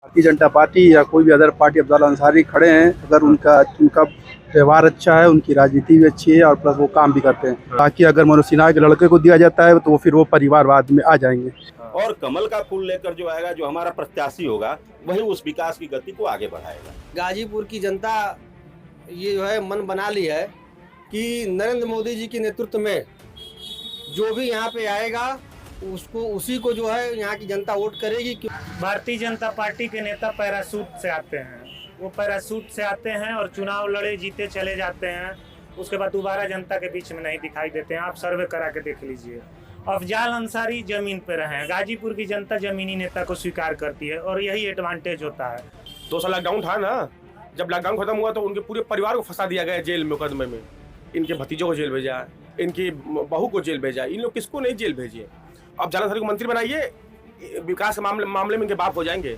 Bharatiya Janata party या कोई भी अदर पार्टी अफजल अंसारी खड़े हैं, अगर उनका उनका व्यवहार अच्छा है, उनकी राजनीति भी अच्छी है और प्लस वो काम भी करते हैं। बाकी अगर मनोज सिन्हा के लड़के को दिया जाता है तो फिर वो परिवारवाद में आ जाएंगे। और कमल का फूल लेकर जो आएगा, जो हमारा प्रत्याशी होगा, वही उस विकास की गति को आगे बढ़ाएगा। गाजीपुर की जनता ये जो है मन बना ली है कि नरेंद्र मोदी जी के नेतृत्व में जो भी यहाँ पे आएगा उसको उसी को जो है यहाँ की जनता वोट करेगी। भारतीय जनता पार्टी के नेता पैराशूट से आते हैं, वो पैराशूट से आते हैं और चुनाव लड़े जीते चले जाते हैं, उसके बाद दोबारा जनता के बीच में नहीं दिखाई देते हैं। आप सर्वे करा के देख लीजिए। अफजाल अंसारी जमीन पे रहे हैं, गाजीपुर की जनता जमीनी नेता को स्वीकार करती है और यही एडवांटेज होता है। 2 साल लॉकडाउन था ना, जब लॉकडाउन खत्म हुआ तो उनके पूरे परिवार को फंसा दिया गया जेल में, मुकदमे में। इनके भतीजों को जेल भेजा, इनकी बहू को जेल भेजा, इन लोग किसको नहीं जेल भेजिए। अब जाना को मंत्री बनाइए, विकास के मामले में इनके बाप हो जाएंगे।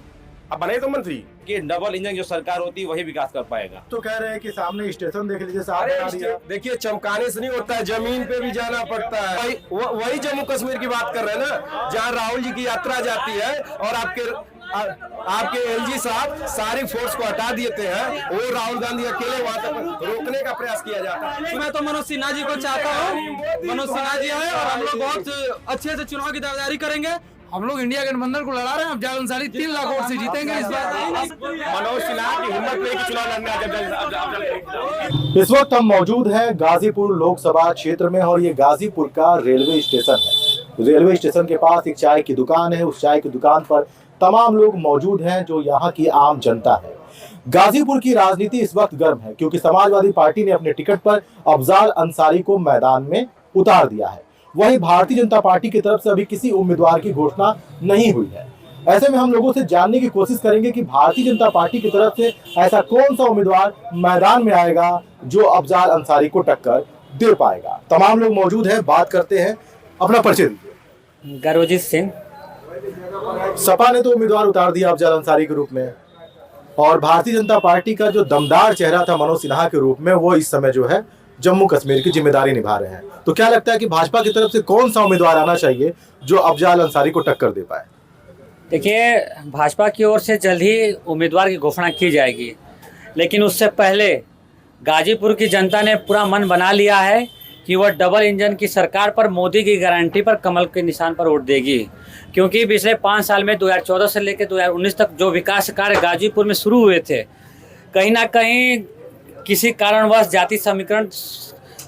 अब बनाए तो मंत्री कि डबल इंजन जो सरकार होती है वही विकास कर पाएगा। तो कह रहे हैं कि सामने स्टेशन देख लीजिए, सामने देखिए चमकाने से नहीं होता है, जमीन पे भी जाना पड़ता है। वही जम्मू कश्मीर की बात कर रहे हैं ना, जहाँ राहुल जी की यात्रा जाती है और आपके एलजी साहब सारी फोर्स को हटा देते हैं, वो राहुल गांधी अकेले वहां तक रोकने का प्रयास किया जाता है। मैं तो मनोज सिन्हा जी को चाहता हूँ, मनोज सिन्हा जी है और हम लोग बहुत अच्छे से चुनाव की तैयारी करेंगे। हम लोग इंडिया गठबंधन को लड़ा रहे हैं, अफजाल अंसारी 3 लाख वोट से जीतेंगे इस बार। मनोज सिन्हा की हिम्मत में कि चुनाव लड़ने। इस वक्त हम मौजूद हैं गाजीपुर लोकसभा क्षेत्र में और ये गाजीपुर का रेलवे स्टेशन है। रेलवे स्टेशन के पास एक चाय की दुकान है, उस चाय की दुकान पर तमाम लोग मौजूद हैं जो यहाँ की आम जनता है। गाजीपुर की राजनीति इस वक्त गर्म है क्योंकि समाजवादी पार्टी ने अपने टिकट पर अफजाल अंसारी को मैदान में उतार दिया है। वहीं भारतीय जनता पार्टी की तरफ से अभी किसी उम्मीदवार की घोषणा नहीं हुई है। ऐसे में हम लोगों से जानने की कोशिश करेंगे कि भारतीय जनता पार्टी की तरफ से ऐसा कौन सा उम्मीदवार मैदान में आएगा जो अफजाल अंसारी को टक्कर दे पाएगा। तमाम लोग मौजूद हैं, बात करते हैं। अपना परिचय दीजिए। गर्वजीत सिंह। सपा ने तो उम्मीदवार उतार दिया अफजाल अंसारी के रूप में और भारतीय जनता पार्टी का जो दमदार चेहरा था मनोज सिन्हा के रूप में, वो इस समय जो है जम्मू कश्मीर की जिम्मेदारी निभा रहे हैं। तो क्या लगता है कि भाजपा की तरफ से कौन सा उम्मीदवार आना चाहिए जो अफजाल अंसारी को टक्कर दे पाए? देखिए, भाजपा की ओर से जल्द ही उम्मीदवार की घोषणा की जाएगी, लेकिन उससे पहले गाजीपुर की जनता ने पूरा मन बना लिया है कि वह डबल इंजन की सरकार पर, मोदी की गारंटी पर, कमल के निशान पर वोट देगी। क्योंकि पिछले 5 साल में 2014 से लेकर 2019 तक जो विकास कार्य गाजीपुर में शुरू हुए थे, कहीं ना कहीं किसी कारणवश जाति समीकरण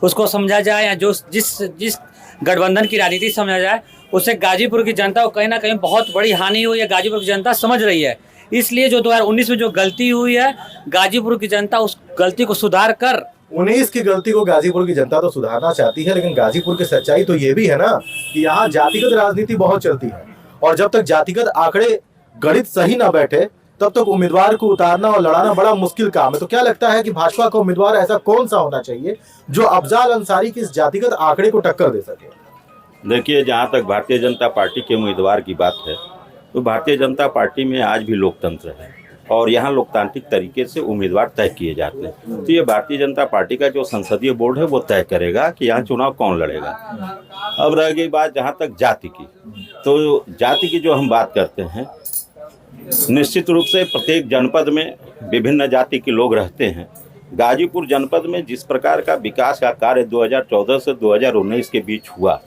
उसको समझा जाए या जो जिस गठबंधन की राजनीति समझा जाए, उससे गाजीपुर की जनता को कहीं ना कहीं बहुत बड़ी हानि हुई है। गाजीपुर की जनता समझ रही है, इसलिए जो 2019 में जो गलती हुई है, गाजीपुर की जनता उस गलती को सुधार कर 19 की गलती को गाजीपुर की जनता तो सुधारना चाहती है, लेकिन गाजीपुर की सच्चाई तो ये भी है ना कि यहाँ जातिगत राजनीति बहुत चलती है और जब तक जातिगत आंकड़े गणित सही ना बैठे तब तक उम्मीदवार को उतारना और लड़ाना बड़ा मुश्किल काम है। तो क्या लगता है कि भाजपा का उम्मीदवार ऐसा कौन सा होना चाहिए जो अफजाल अंसारी की इस जातिगत आंकड़े को टक्कर दे सके? देखिए, जहाँ तक भारतीय जनता पार्टी के उम्मीदवार की बात है, तो भारतीय जनता पार्टी में आज भी लोकतंत्र है और यहाँ लोकतांत्रिक तरीके से उम्मीदवार तय किए जाते हैं। तो ये भारतीय जनता पार्टी का जो संसदीय बोर्ड है वो तय करेगा कि यहाँ चुनाव कौन लड़ेगा। अब रह गई बात जहाँ तक जाति की, तो जाति की जो हम बात करते हैं, निश्चित रूप से प्रत्येक जनपद में विभिन्न जाति के लोग रहते हैं। गाजीपुर जनपद में जिस प्रकार का विकास का कार्य 2014 से 2019 के बीच हुआ,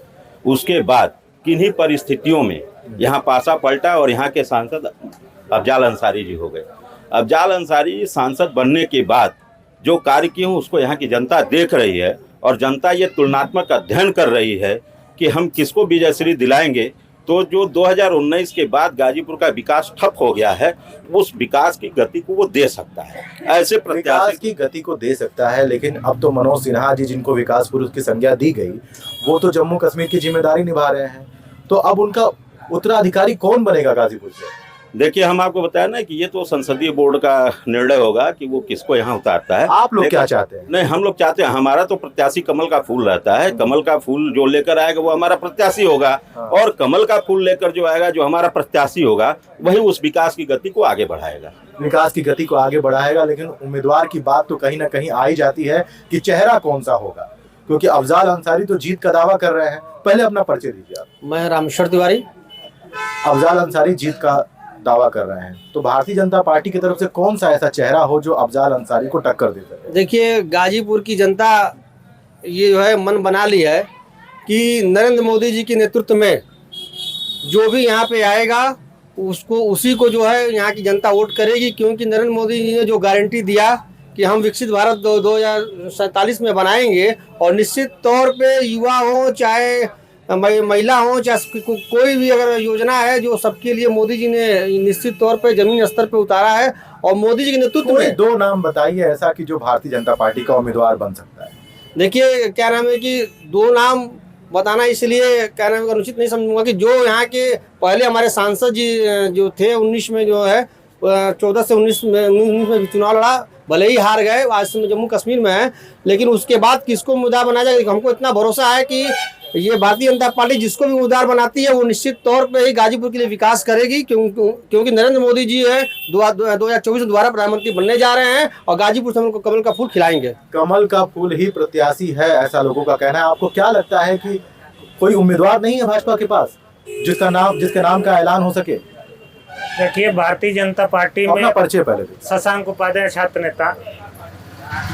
उसके बाद किन्हीं परिस्थितियों में यहाँ पासा पलटा और यहाँ के सांसद अफजाल अंसारी जी हो गए। अफजाल अंसारी सांसद बनने के बाद जो कार्य किए उसको यहाँ की जनता देख रही है और जनता ये तुलनात्मक अध्ययन कर रही है कि हम किसको विजयश्री दिलाएंगे। तो जो 2019 के बाद गाजीपुर का विकास ठप हो गया है, उस विकास की गति को वो दे सकता है। ऐसे विकास की गति को दे सकता है, लेकिन अब तो मनोज सिन्हा जी, जिनको विकास पुरुष की संज्ञा दी गई, वो तो जम्मू कश्मीर की जिम्मेदारी निभा रहे हैं। तो अब उनका उत्तराधिकारी कौन बनेगा गाजीपुर से? देखिए, हम आपको बताया ना कि ये तो संसदीय बोर्ड का निर्णय होगा कि वो किसको यहाँ उतारता है। आप लोग क्या चाहते हैं? नहीं, हम लोग चाहते हैं, हमारा तो प्रत्याशी कमल का फूल रहता है। कमल का फूल जो लेकर आएगा वो हमारा प्रत्याशी होगा और कमल का फूल लेकर जो आएगा, जो हमारा प्रत्याशी होगा, वही उस विकास की गति को आगे बढ़ाएगा। विकास की गति को आगे बढ़ाएगा, लेकिन उम्मीदवार की बात तो कहीं ना कहीं आ ही जाती है कि चेहरा कौन सा होगा, क्योंकि अफजाल अंसारी तो जीत का दावा कर रहे हैं। पहले अपना परिचय दीजिए आप। मैं रामेश्वर तिवारी। अफजाल अंसारी जीत का दावा कर रहे हैं, तो भारतीय जनता पार्टी की तरफ से कौन सा ऐसा चेहरा हो जो अफजाल अंसारी को टक्कर दे सके? देखिए, गाजीपुर की जनता ये जो है मन बना ली है कि नरेंद्र मोदी जी के नेतृत्व में जो भी यहाँ पे आएगा उसको उसी को जो है यहाँ की जनता वोट करेगी, क्योंकि नरेंद्र मोदी जी ने जो गारंटी दिया कि हम विकसित भारत 2047 में बनाएंगे, और निश्चित तौर पे युवा हो चाहे महिला हो चाहे कोई भी अगर योजना है जो सबके लिए मोदी जी ने निश्चित तौर पे जमीन स्तर पे उतारा है, और मोदी जी के नेतृत्व में 2 नाम बताइए ऐसा कि जो भारतीय जनता पार्टी का उम्मीदवार बन सकता है। देखिए, क्या नाम है कि 2 नाम बताना इसलिए क्या नाम अनुचित नहीं समझूंगा कि जो यहाँ के पहले हमारे सांसद जी जो थे 19 में जो है 14 से 19 में चुनाव लड़ा, भले ही हार गए, आज से जम्मू कश्मीर में है, लेकिन उसके बाद किसको मुद्दा बनाया जाएगा? हमको इतना भरोसा है कि ये भारतीय जनता पार्टी जिसको भी उम्मीदवार बनाती है वो निश्चित तौर पे ही गाजीपुर के लिए विकास करेगी, क्योंकि नरेंद्र मोदी जी है 2024 में दोबारा प्रधानमंत्री बनने जा रहे हैं और गाजीपुर से उनको कमल का फूल खिलाएंगे। कमल का फूल ही प्रत्याशी है, ऐसा लोगों का कहना है। आपको क्या लगता है कि कोई उम्मीदवार नहीं है भाजपा के पास जिसके नाम का ऐलान हो सके? देखिए, भारतीय जनता पार्टी में अपना परिचय पहले शशांक उपाध्याय, छात्र नेता।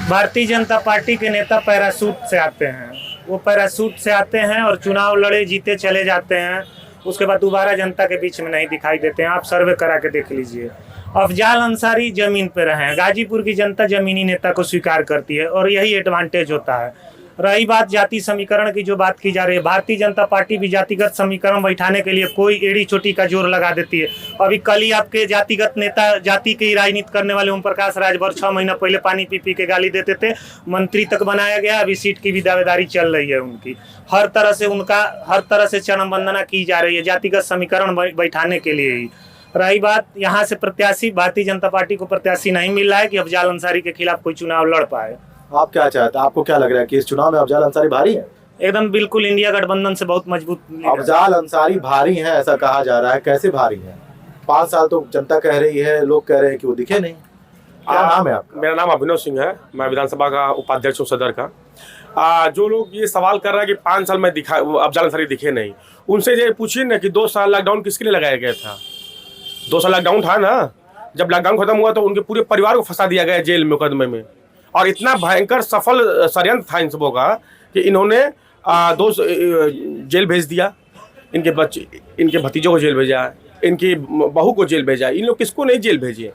भारतीय जनता पार्टी के नेता पैराशूट से आते हैं, वो पैराशूट से आते हैं और चुनाव लड़े जीते चले जाते हैं, उसके बाद दोबारा जनता के बीच में नहीं दिखाई देते हैं। आप सर्वे करा के देख लीजिए। अफजाल अंसारी जमीन पे रहे हैं, गाजीपुर की जनता जमीनी नेता को स्वीकार करती है और यही एडवांटेज होता है। रही बात जाति समीकरण की जो बात की जा रही है, भारतीय जनता पार्टी भी जातिगत समीकरण बैठाने के लिए कोई एड़ी चोटी का जोर लगा देती है। अभी कल ही आपके जातिगत नेता जाति की राजनीति करने वाले ओम प्रकाश राजभर 6 महीना पहले पानी पी पी के गाली देते थे, मंत्री तक बनाया गया, अभी सीट की भी दावेदारी चल रही है उनकी। हर तरह से चरण वंदना की जा रही है जातिगत समीकरण बैठाने के लिए ही। रही बात यहाँ से प्रत्याशी, भारतीय जनता पार्टी को प्रत्याशी नहीं मिल रहा है कि अफजाल अंसारी के खिलाफ कोई चुनाव लड़ पाए। आप क्या चाहते हैं? आपको क्या लग रहा है कि इस चुनाव में अफजाल अंसारी भारी है? एकदम बिल्कुल, इंडिया गठबंधन से बहुत मजबूत। अफजाल अंसारी भारी है ऐसा कहा जा रहा है, कैसे भारी है? 5 साल तो जनता कह रही है, लोग कह रहे हैं कि वो दिखे नहीं। क्या नाम है आपका? मेरा नाम अभिनव सिंह है, मैं विधानसभा का उपाध्यक्ष हूँ सदर का। जो लोग ये सवाल कर रहे हैं कि 5 साल में अफजाल अंसारी दिखे नहीं, उनसे ये पूछिए ना कि 2 साल लॉकडाउन किसके लिए लगाया गया था? 2 साल लॉकडाउन था ना, जब लॉकडाउन खत्म हुआ तो उनके पूरे परिवार को फंसा दिया गया जेल मुकदमे में, और इतना भयंकर सफल षड्यंत्र था इन सबों का कि इन्होंने 2 जेल भेज दिया, इनके बच्चे, इनके भतीजों को जेल भेजा, इनकी बहू को जेल भेजा, इन लोग किसको नहीं जेल भेजिए।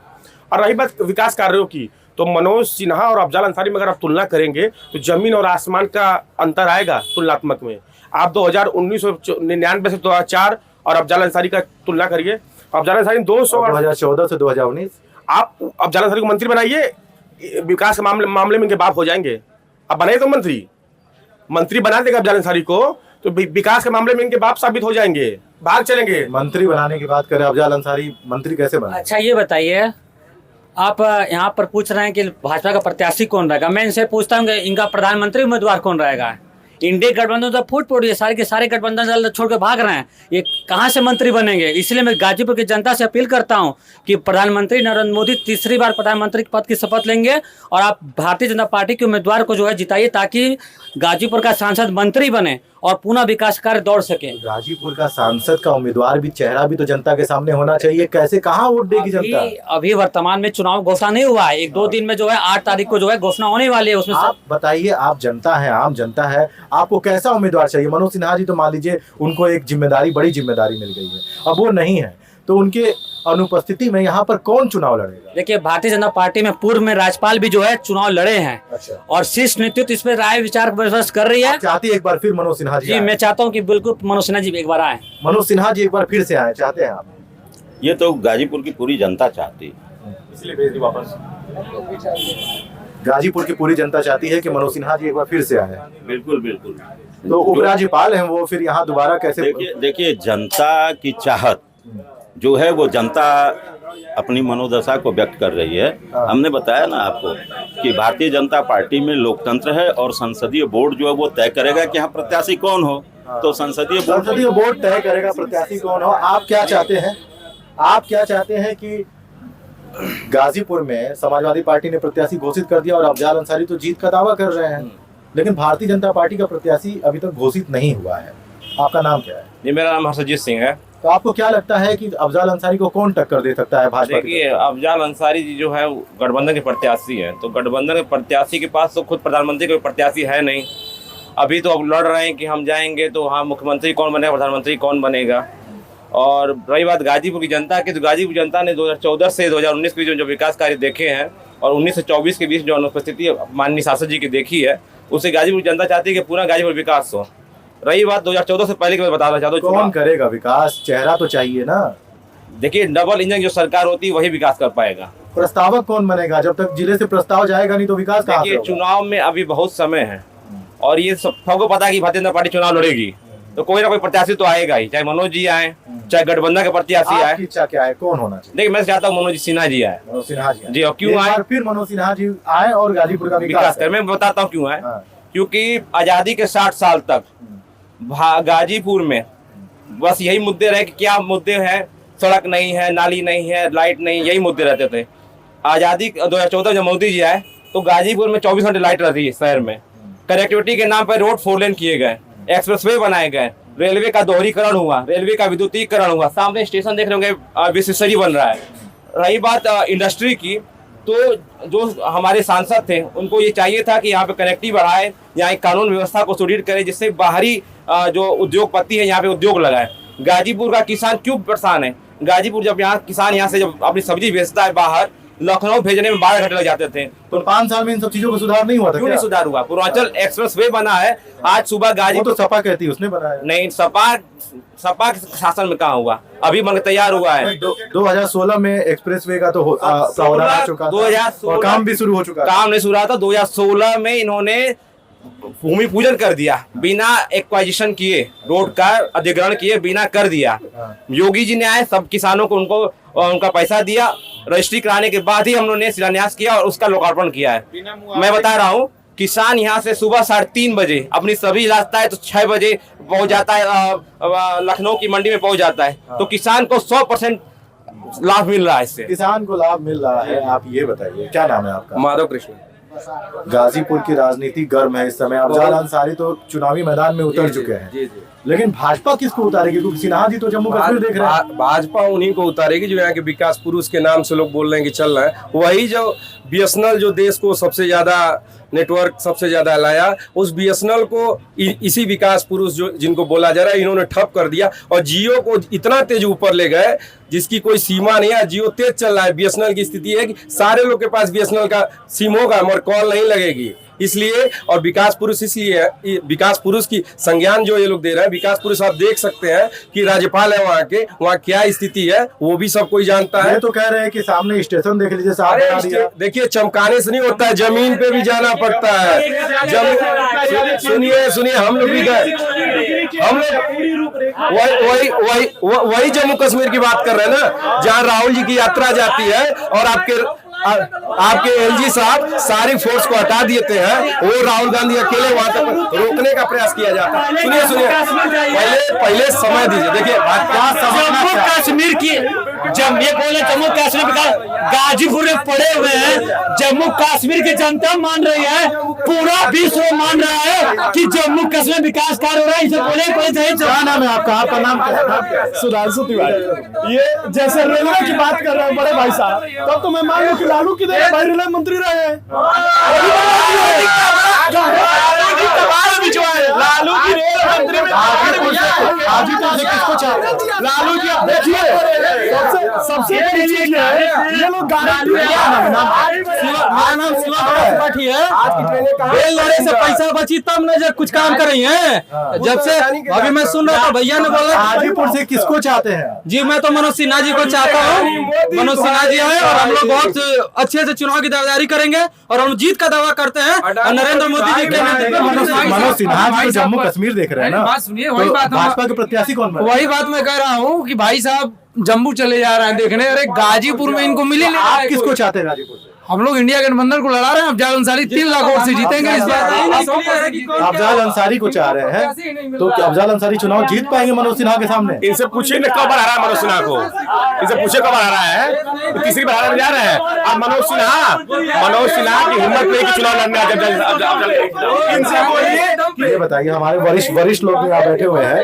और रही बात विकास कार्यों की, तो मनोज सिन्हा और अफजाल अंसारी में अगर आप तुलना करेंगे तो जमीन और आसमान का अंतर आएगा तुलनात्मक में। आप 1999 से 2004 और अफजाल अंसारी का तुलना करिए। अफजाल अंसारी 2014 से 2019, आप अफजाल अंसारी को मंत्री बनाइए, विकास के मामले में इनके बाप हो जाएंगे। अब बनाए तो मंत्री बना देगा अफजाल अंसारी को, तो विकास के मामले में इनके बाप साबित हो जाएंगे, भाग चलेंगे। मंत्री बनाने की बात करें, अफजाल अंसारी मंत्री कैसे बने? अच्छा, ये बताइए, आप यहाँ पर पूछ रहे हैं कि भाजपा का प्रत्याशी कौन रहेगा। मैं इनसे पूछता हूँ कि इनका प्रधानमंत्री उम्मीदवार कौन रहेगा। इंडिया गठबंधन तो फूट पड़ी है, सारे के सारे गठबंधन दल छोड़ के भाग रहे हैं, ये कहाँ से मंत्री बनेंगे। इसलिए मैं गाजीपुर की जनता से अपील करता हूँ कि प्रधानमंत्री नरेंद्र मोदी तीसरी बार प्रधानमंत्री पद की शपथ लेंगे और आप भारतीय जनता पार्टी के उम्मीदवार को जो है जिताइए, ताकि गाजीपुर का सांसद मंत्री बने और पुनः विकास कार्य दौड़ सके। गाजीपुर का सांसद का उम्मीदवार भी, चेहरा भी तो जनता के सामने होना चाहिए। कैसे, कहाँ वोट देगी जनता? अभी वर्तमान में चुनाव घोषणा नहीं हुआ है, 1-2 दिन में जो है 8 तारीख को जो है घोषणा होने वाली है। उसमें आप बताइए, आप जनता है, आम जनता है, आपको कैसा उम्मीदवार चाहिए? मनोज सिन्हा जी तो मान लीजिए उनको एक जिम्मेदारी, बड़ी जिम्मेदारी मिल गई है, अब वो नहीं है, तो उनके अनुपस्थिति में यहाँ पर कौन चुनाव लड़ेगा? देखिए, भारतीय जनता पार्टी में पूर्व में राज्यपाल भी जो है चुनाव लड़े हैं। अच्छा। और शीर्ष नेतृत्व इस पर राय विचार विमर्श कर रही है। चाहती है एक बार फिर मनोज सिन्हा जी? मैं चाहता हूँ कि बिल्कुल मनोज सिन्हा जी एक बार आए। मनोज सिन्हा जी एक बार फिर से आए, चाहते हैं आप? ये तो गाजीपुर की पूरी जनता चाहती है, इसलिए भेज दी वापस। गाजीपुर की पूरी जनता चाहती है कि मनोज सिन्हा जी एक बार फिर से आए। बिल्कुल बिल्कुल। तो उपराज्यपाल हैं वो, फिर यहाँ दोबारा कैसे? देखिए, जनता की चाहत जो है वो जनता अपनी मनोदशा को व्यक्त कर रही है। हमने बताया ना आपको कि भारतीय जनता पार्टी में लोकतंत्र है और संसदीय बोर्ड जो है वो तय करेगा कि यहाँ प्रत्याशी कौन हो। तो संसदीय बोर्ड तय करेगा प्रत्याशी कौन हो। आप क्या चाहते हैं? आप क्या चाहते हैं कि गाजीपुर में समाजवादी पार्टी ने प्रत्याशी घोषित कर दिया और अफजाल अंसारी तो जीत का दावा कर रहे हैं, लेकिन भारतीय जनता पार्टी का प्रत्याशी अभी तक घोषित नहीं हुआ है। आपका नाम क्या है? जी, मेरा नाम हर्षजीत सिंह है। तो आपको क्या लगता है कि अफजाल अंसारी को कौन टक्कर दे सकता है भाजपा की? देखिए, अफजाल अंसारी जी जो है वो गठबंधन के प्रत्याशी हैं, तो गठबंधन के प्रत्याशी के पास तो खुद प्रधानमंत्री कोई प्रत्याशी है नहीं। अभी तो अब लड़ रहे हैं कि हम जाएंगे तो हाँ मुख्यमंत्री कौन बनेगा, प्रधानमंत्री कौन बनेगा। और रही बात गाजीपुर की जनता की, तो गाजीपुर जनता ने 2014 से 2019 के बीच जो विकास कार्य देखे हैं और 19 से 24 के बीच जो अनुपस्थिति माननीय शासक जी की देखी है, उससे गाजीपुर जनता चाहती है कि पूरा गाजीपुर विकास हो। रही बात 2014 से पहले की मैं बताना चाहता हूँ, कौन करेगा विकास? चेहरा तो चाहिए ना। देखिए, डबल इंजन जो सरकार होती है वही विकास कर पाएगा। प्रस्तावक कौन बनेगा? जब तक जिले से प्रस्ताव जाएगा नहीं तो विकास कहाँ से देखिए, होगा? चुनाव में अभी बहुत समय है और ये सबको पता है कि भारतीय जनता पार्टी चुनाव लड़ेगी, तो कोई ना कोई प्रत्याशी तो आएगा ही, चाहे मनोज जी आए, चाहे गठबंधन के प्रत्याशी आए। आपकी इच्छा क्या है, कौन होना चाहिए? देखिए, मैं चाहता हूँ मनोज सिन्हा जी आए। मनोज सिन्हा जी जी, और क्यों एक आए? बार फिर मनोज सिन्हा जी आए और गाजीपुर का विकास कर मैं बताता हूँ क्यों आए। हाँ। क्योंकि आजादी के 60 साल तक गाजीपुर में बस यही मुद्दे रहे कि क्या मुद्दे हैं, सड़क नहीं है, नाली नहीं है, लाइट नहीं, यही मुद्दे रहते थे। आज़ादी 2014 जब मोदी जी आए तो गाजीपुर में 24 घंटे लाइट रहती है शहर में। कनेक्टिविटी के नाम पर रोड 4 लेन किए गए, एक्सप्रेसवे बनाए गए, रेलवे का दोहरीकरण हुआ, रेलवे का विद्युतीकरण हुआ, सामने स्टेशन देख रहे होंगे विशेषरी बन रहा है। रही बात इंडस्ट्री की, तो जो हमारे सांसद थे उनको ये चाहिए था कि यहाँ पे कनेक्टिविटी बढ़ाए, यहाँ एक कानून व्यवस्था को सुदृढ़ करे जिससे बाहरी जो उद्योगपति है यहाँ पे उद्योग लगाए। गाजीपुर का किसान क्यों परेशान है? गाजीपुर जब यहाँ किसान यहाँ से जब अपनी सब्जी बेचता है बाहर, लखनऊ भेजने में 12 घंटे लग जाते थे। तो 5 साल में इन सब चीजों का सुधार नहीं हुआ था? क्यों नहीं सुधार हुआ? पूर्वांचल एक्सप्रेसवे बना है, आज सुबह गाजीपुर तो सपा कहती है उसने बनाया नहीं, सपा के शासन में कहाँ हुआ? अभी बन तैयार हुआ है। 2016 में एक्सप्रेसवे का तो प्रावधान आ चुका था 2016 और काम भी शुरू हो चुका था। काम नहीं शुरू रहा था। 2016 में इन्होंने भूमि पूजन कर दिया, बिना एक्वाजिशन किए, रोड का अधिग्रहण किए बिना कर दिया। योगी जी ने आए, सब किसानों को उनका पैसा दिया, रजिस्ट्री कराने के बाद ही हम लोगों ने शिलान्यास किया और उसका लोकार्पण किया है। मैं बता रहा हूँ, किसान यहाँ से सुबह 3:30 बजे अपनी सभी रास्ता है तो 6 बजे पहुँच जाता है, लखनऊ की मंडी में पहुँच जाता है। तो किसान को 100% लाभ मिल रहा है इससे। किसान को लाभ मिल रहा है। आप ये बताइए, क्या नाम है आपका? माधव कृष्ण। गाजीपुर की राजनीति गर्म है इस समय। अफजाल अंसारी तो चुनावी मैदान में उतर चुके हैं, लेकिन भाजपा किसको उतारेगी? क्योंकि सिन्हा जी तो जम्मू कश्मीर देख रहे हैं। भाजपा उन्हीं को उतारेगी जो यहाँ के विकास पुरुष के नाम से लोग बोल रहे हैं कि चल रहे हैं। वही जो बीएसएनएल जो देश को सबसे ज्यादा नेटवर्क सबसे ज्यादा लाया, उस बीएसएनएल को इसी विकास पुरुष जो जिनको बोला जा रहा है इन्होंने ठप कर दिया और जियो को इतना तेज ऊपर ले गए जिसकी कोई सीमा नहीं है। जियो तेज चल रहा है। बीएसएनएल की स्थिति है कि सारे लोग के पास बीएसएनएल का सिम होगा मगर कॉल नहीं लगेगी, इसलिए। और विकास पुरुष इसलिए है, विकास पुरुष की संज्ञान जो ये लोग दे रहे हैं, विकास पुरुष आप देख सकते हैं कि राज्यपाल है वहाँ क्या स्थिति है वो भी सब कोई जानता है। ये तो कह रहे हैं कि सामने स्टेशन देख लीजिए, साफ बना दिया। देखिए, चमकाने से नहीं होता है, जमीन पे भी जाना पड़ता है। सुनिए, हम लोग भी गए, हम लोग वही जम्मू कश्मीर की बात कर रहे हैं ना, जहाँ राहुल जी की यात्रा जाती है और आपके एलजी साहब सारी फोर्स को हटा देते हैं, वो राहुल गांधी अकेले वहां तक रोकने का प्रयास किया जाता है। सुनिए, पहले समय दीजिए। देखिए, जम्मू कश्मीर की जब ये बोले जम्मू कश्मीर गाजीपुर में पड़े हुए हैं, जम्मू कश्मीर की जनता मान रही है, पूरा विश्व मान रहा है कि जम्मू कश्मीर विकास कार्य हो रहा है। इसे बोले क्या नाम है आपका? आपका नाम क्या है? सुधांशु तिवारी। ये जैसे रेलवे की बात कर रहे हैं बड़े भाई साहब, तब तो मैं मान लूं कि लालू की देर भाई रेलवे मंत्री रहे हैं। लालू की रेल मंत्री में गाजीपुर से किसको चाहते हैं? लालू जी देखिए, सबसे बड़ी चीज है ये लोग गारंटी रेल लड़े से पैसा बची तब न जब कुछ काम कर रही है। जब से अभी मैं सुन रहा था, भैया ने बोला गाजीपुर से किसको चाहते हैं? जी, मैं तो मनोज सिन्हा जी को चाहता हूँ। मनोज सिन्हा जी आए और हम लोग बहुत अच्छे से चुनाव की दावेदारी करेंगे और हम जीत का दावा करते हैं। और नरेंद्र मोदी जी के मनोज सिन्हा जी तो जम्मू कश्मीर देख रहे हैं ना, बात सुनिए, वही बात भाजपा के प्रत्याशी कौन बने? वही बात मैं कह रहा हूँ कि भाई साहब जम्मू चले जा रहे हैं देखने, अरे गाजीपुर में इनको मिले। आप किसको चाहते हैं गाजीपुर से? हम लोग इंडिया गठबंधन को लड़ा रहे हैं। अफजल अंसारी 3 लाख वोट से जीतेंगे इस बार। अफजल अंसारी को चाह रहे हैं, तो क्या अफजल अंसारी चुनाव जीत पाएंगे मनोज सिन्हा के सामने? इनसे पूछिए ना कब बार हरा मनोज सिन्हा को, इनसे पूछिए कब हरा है, तो तीसरी बार हराने जा रहे हैं। अब मनोज सिन्हा की हिम्मत नहीं कि चुनाव लड़ने इनसे बोलिए। ये बताइए, हमारे वरिष्ठ लोग यहाँ बैठे हुए हैं,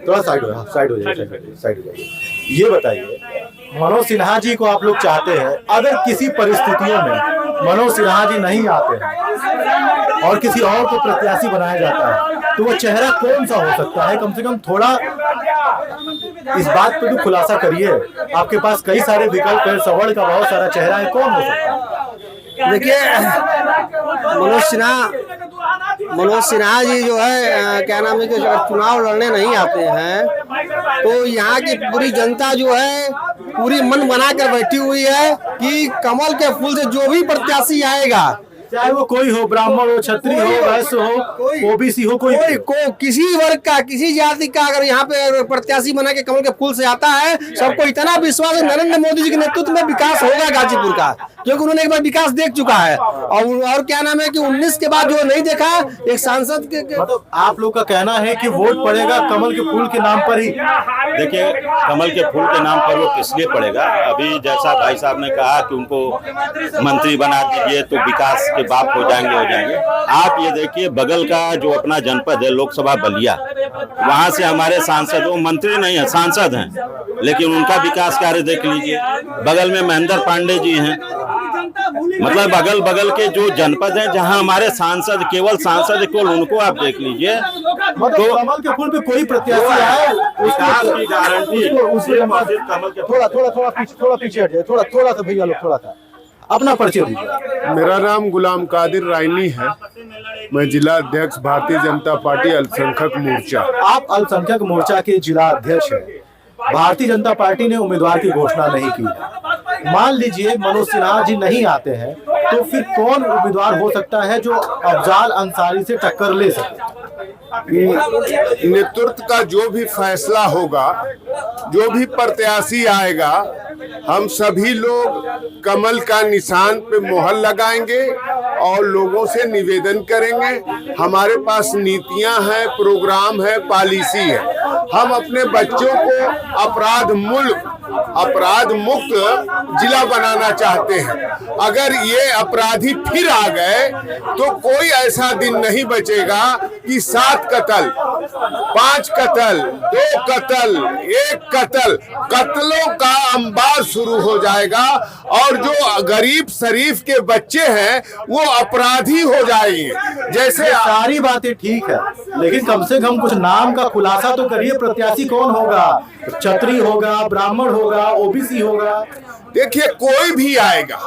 थोड़ा साइड हो जाइए। ये बताइए, मनोज सिन्हा जी को आप लोग चाहते हैं, अगर किसी परिस्थितियों में मनोज सिन्हा जी नहीं आते हैं और किसी और को प्रत्याशी बनाया जाता है, तो वो चेहरा कौन सा हो सकता है? कम से कम थोड़ा इस बात पे तो खुलासा करिए। आपके पास कई सारे विकल्प है, सवर्ण का बहुत सारा चेहरा है, कौन हो सकता है? देखिए, मनोज सिन्हा जी जो है, क्या नाम है कि अगर चुनाव लड़ने नहीं आते हैं तो यहाँ की पूरी जनता जो है पूरी मन बनाकर बैठी हुई है कि कमल के फूल से जो भी प्रत्याशी आएगा, चाहे वो कोई हो, ब्राह्मण हो, क्षत्रिय हो, वैश्य हो, ओबीसी हो, कोई को किसी वर्ग का, किसी जाति का अगर यहाँ पे प्रत्याशी बना के कमल के फूल से आता है, सबको इतना विश्वास है नरेंद्र मोदी जी के नेतृत्व में विकास होगा गाजीपुर का, क्योंकि उन्होंने एक बार विकास देख चुका है। और क्या नाम है कि 19 के बाद जो नहीं देखा एक सांसद के मतलब आप लोग का कहना है कि वोट पड़ेगा कमल के फूल के नाम पर ही। देखिए, कमल के फूल के नाम पर वोट इसलिए पड़ेगा, अभी जैसा भाई साहब ने कहा कि उनको मंत्री बना दीजिए तो विकास के बाप हो जाएंगे। आप ये देखिए, बगल का जो अपना जनपद है लोकसभा बलिया, वहां से हमारे सांसद, वो मंत्री नहीं है, सांसद हैं, लेकिन उनका विकास कार्य देख लीजिए। बगल में महेंद्र पांडे जी हैं, मतलब अगल बगल के जो जनपद हैं जहां हमारे सांसद, केवल उनको आप देख लीजिए। तो कमल के फूल पे कोई प्रत्याशी आए, विकास की गारंटी थोड़ा पीछे हट जाए, थोड़ा सा भैया लोग, थोड़ा सा अपना परिचय दीजिए। मेरा नाम गुलाम कादिर रायनी है, मैं जिला अध्यक्ष भारतीय जनता पार्टी अल्पसंख्यक मोर्चा। आप अल्पसंख्यक मोर्चा के जिला अध्यक्ष हैं। भारतीय जनता पार्टी ने उम्मीदवार की घोषणा नहीं की। मान लीजिए मनोज सिन्हा जी नहीं आते हैं, तो फिर कौन उम्मीदवार हो सकता है जो अफजल अंसारी से टक्कर ले सके? नेतृत्व का जो भी फैसला होगा, जो भी प्रत्याशी आएगा, हम सभी लोग कमल का निशान पे मोहर लगाएंगे और लोगों से निवेदन करेंगे। हमारे पास नीतियां हैं, प्रोग्राम है, पॉलिसी है। हम अपने बच्चों को अपराध मुक्त जिला बनाना चाहते हैं। अगर ये अपराधी फिर आ गए तो कोई ऐसा दिन नहीं बचेगा कि 7 कत्ल, 5 कत्ल, 2 कत्ल, 1 कत्ल, कत्लों का अंबार शुरू हो जाएगा और जो गरीब शरीफ के बच्चे हैं वो अपराधी हो जाएंगे। जैसे सारी बातें ठीक है, लेकिन कम से कम कुछ नाम का खुलासा तो करिए। प्रत्याशी कौन होगा? क्षत्रिय होगा, ब्राह्मण होगा, ओबीसी होगा? देखिए, कोई भी आएगा,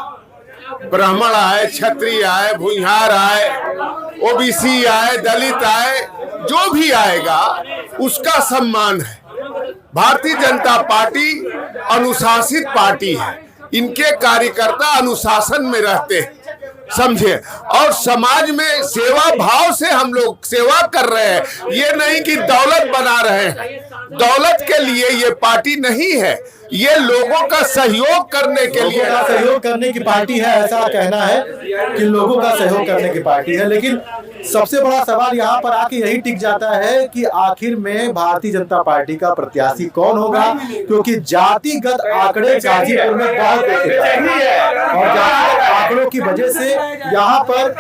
ब्राह्मण आए, क्षत्रिय आए, भूमिहार आए, ओबीसी आए, दलित आए, जो भी आएगा उसका सम्मान है। भारतीय जनता पार्टी अनुशासित पार्टी है, इनके कार्यकर्ता अनुशासन में रहते हैं, समझे, और समाज में सेवा भाव से हम लोग सेवा कर रहे हैं। ये नहीं कि दौलत बना रहे हैं, दौलत के लिए ये पार्टी नहीं है, ये लोगों का सहयोग करने के लिए, सहयोग करने की पार्टी है, ऐसा कहना है कि लोगों का सहयोग करने की पार्टी है। लेकिन सबसे बड़ा सवाल यहाँ पर आके यही टिक जाता है कि आखिर में भारतीय जनता पार्टी का प्रत्याशी कौन होगा, क्योंकि जातिगत आंकड़े गाजीपुर में बहुत और जातिगत आंकड़ों की वजह से यहाँ पर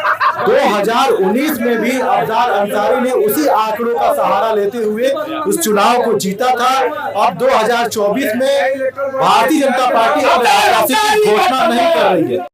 2019 में भी अफजल अंसारी ने उसी आंकड़ों का सहारा लेते हुए उस चुनाव को जीता था। अब 2024 में भारतीय जनता पार्टी अब प्रत्याशी की घोषणा नहीं कर रही है।